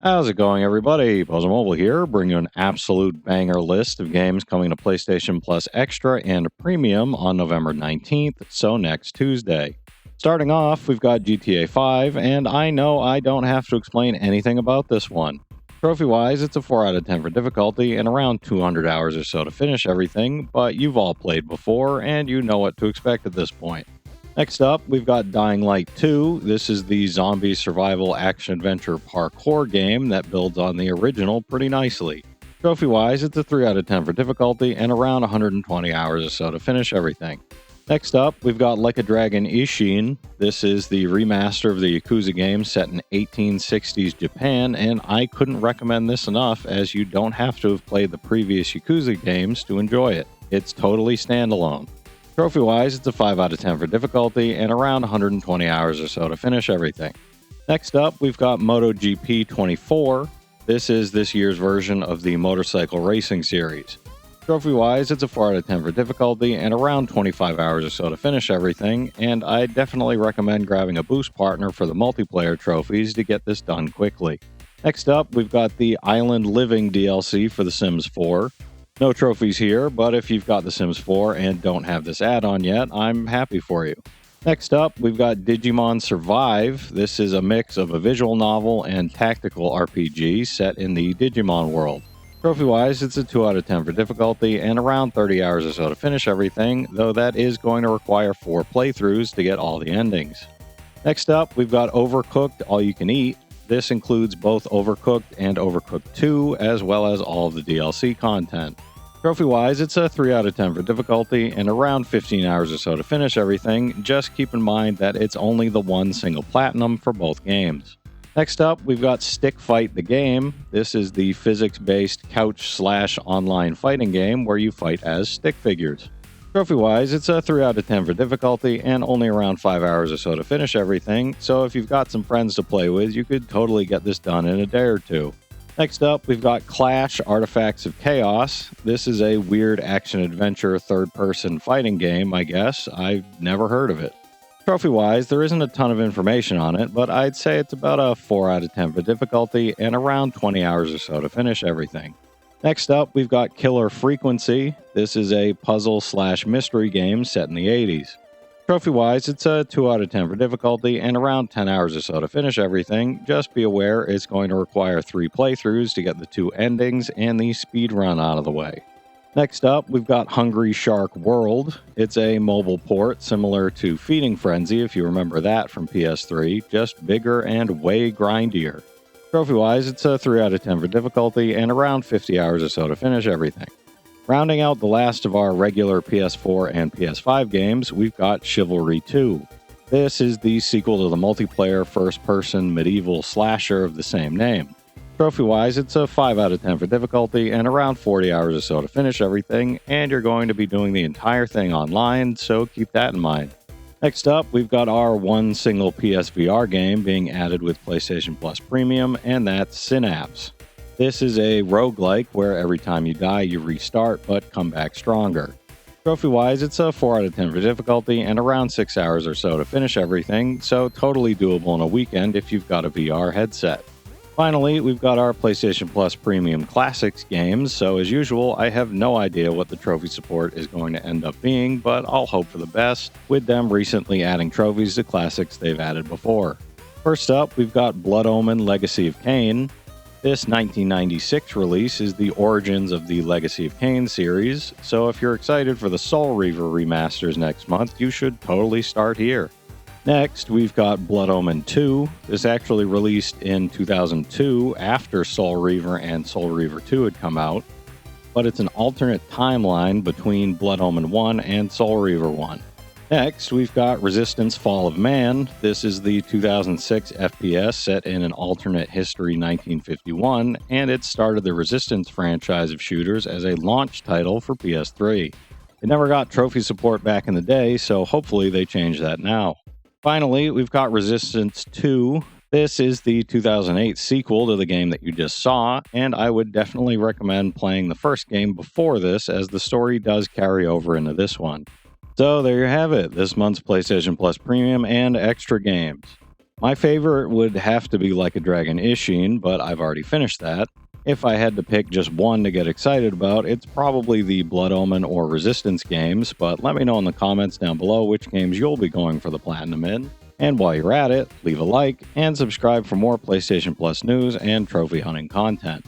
How's it going, everybody? Pozermobil here, bringing you an absolute banger list of games coming to PlayStation Plus Extra and Premium on November 19th, so next Tuesday. Starting off, we've got GTA 5, and I know I don't have to explain anything about this one. Trophy-wise, it's a 4 out of 10 for difficulty and around 200 hours or so to finish everything, but you've all played before, and you know what to expect at this point. Next up, we've got Dying Light 2. This is the zombie survival action-adventure parkour game that builds on the original pretty nicely. Trophy-wise, it's a 3 out of 10 for difficulty and around 120 hours or so to finish everything. Next up, we've got Like a Dragon Ishin. This is the remaster of the Yakuza game set in 1860s Japan, and I couldn't recommend this enough as you don't have to have played the previous Yakuza games to enjoy it. It's totally standalone. Trophy-wise, it's a 5 out of 10 for difficulty and around 120 hours or so to finish everything. Next up, we've got MotoGP 24. This is this year's version of the motorcycle racing series. Trophy-wise, it's a 4 out of 10 for difficulty and around 25 hours or so to finish everything, and I definitely recommend grabbing a boost partner for the multiplayer trophies to get this done quickly. Next up, we've got the Island Living DLC for The Sims 4. No trophies here, but if you've got The Sims 4 and don't have this add-on yet, I'm happy for you. Next up, we've got Digimon Survive. This is a mix of a visual novel and tactical RPG set in the Digimon world. Trophy-wise, it's a 2 out of 10 for difficulty and around 30 hours or so to finish everything, though that is going to require 4 playthroughs to get all the endings. Next up, we've got Overcooked All You Can Eat. This includes both Overcooked and Overcooked 2, as well as all of the DLC content. Trophy-wise, it's a 3 out of 10 for difficulty and around 15 hours or so to finish everything. Just keep in mind that it's only the one single platinum for both games. Next up, we've got Stick Fight the Game. This is the physics-based couch/online fighting game where you fight as stick figures. Trophy-wise, it's a 3 out of 10 for difficulty and only around 5 hours or so to finish everything, so if you've got some friends to play with, you could totally get this done in a day or two. Next up, we've got Clash Artifacts of Chaos. This is a weird action-adventure third-person fighting game, I guess. I've never heard of it. Trophy-wise, there isn't a ton of information on it, but I'd say it's about a 4 out of 10 for difficulty and around 20 hours or so to finish everything. Next up, we've got Killer Frequency. This is a puzzle/mystery game set in the 80s. Trophy-wise, it's a 2 out of 10 for difficulty and around 10 hours or so to finish everything. Just be aware it's going to require 3 playthroughs to get the 2 endings and the speed run out of the way. Next up, we've got Hungry Shark World. It's a mobile port similar to Feeding Frenzy, if you remember that from PS3, just bigger and way grindier. Trophy-wise, it's a 3 out of 10 for difficulty and around 50 hours or so to finish everything. Rounding out the last of our regular PS4 and PS5 games, we've got Chivalry 2. This is the sequel to the multiplayer first-person medieval slasher of the same name. Trophy-wise, it's a 5 out of 10 for difficulty and around 40 hours or so to finish everything, and you're going to be doing the entire thing online, so keep that in mind. Next up, we've got our one single PSVR game being added with PlayStation Plus Premium, and that's Synapse. This is a roguelike where every time you die, you restart but come back stronger. Trophy-wise, it's a 4 out of 10 for difficulty and around 6 hours or so to finish everything, so totally doable in a weekend if you've got a VR headset. Finally, we've got our PlayStation Plus Premium Classics games, so as usual, I have no idea what the trophy support is going to end up being, but I'll hope for the best, with them recently adding trophies to classics they've added before. First up, we've got Blood Omen Legacy of Kain. This 1996 release is the origins of the Legacy of Kain series, so if you're excited for the Soul Reaver remasters next month, you should totally start here. Next, we've got Blood Omen 2. This actually released in 2002 after Soul Reaver and Soul Reaver 2 had come out, but it's an alternate timeline between Blood Omen 1 and Soul Reaver 1. Next, we've got Resistance Fall of Man. This is the 2006 FPS set in an alternate history 1951, and it started the Resistance franchise of shooters as a launch title for PS3. It never got trophy support back in the day, so hopefully they change that now. Finally, we've got Resistance 2. This is the 2008 sequel to the game that you just saw, and I would definitely recommend playing the first game before this, as the story does carry over into this one. So there you have it, this month's PlayStation Plus Premium and Extra games. My favorite would have to be Like a Dragon Ishin, but I've already finished that. If I had to pick just one to get excited about, it's probably the Blood Omen or Resistance games, but let me know in the comments down below which games you'll be going for the Platinum in. And while you're at it, leave a like and subscribe for more PlayStation Plus news and trophy hunting content.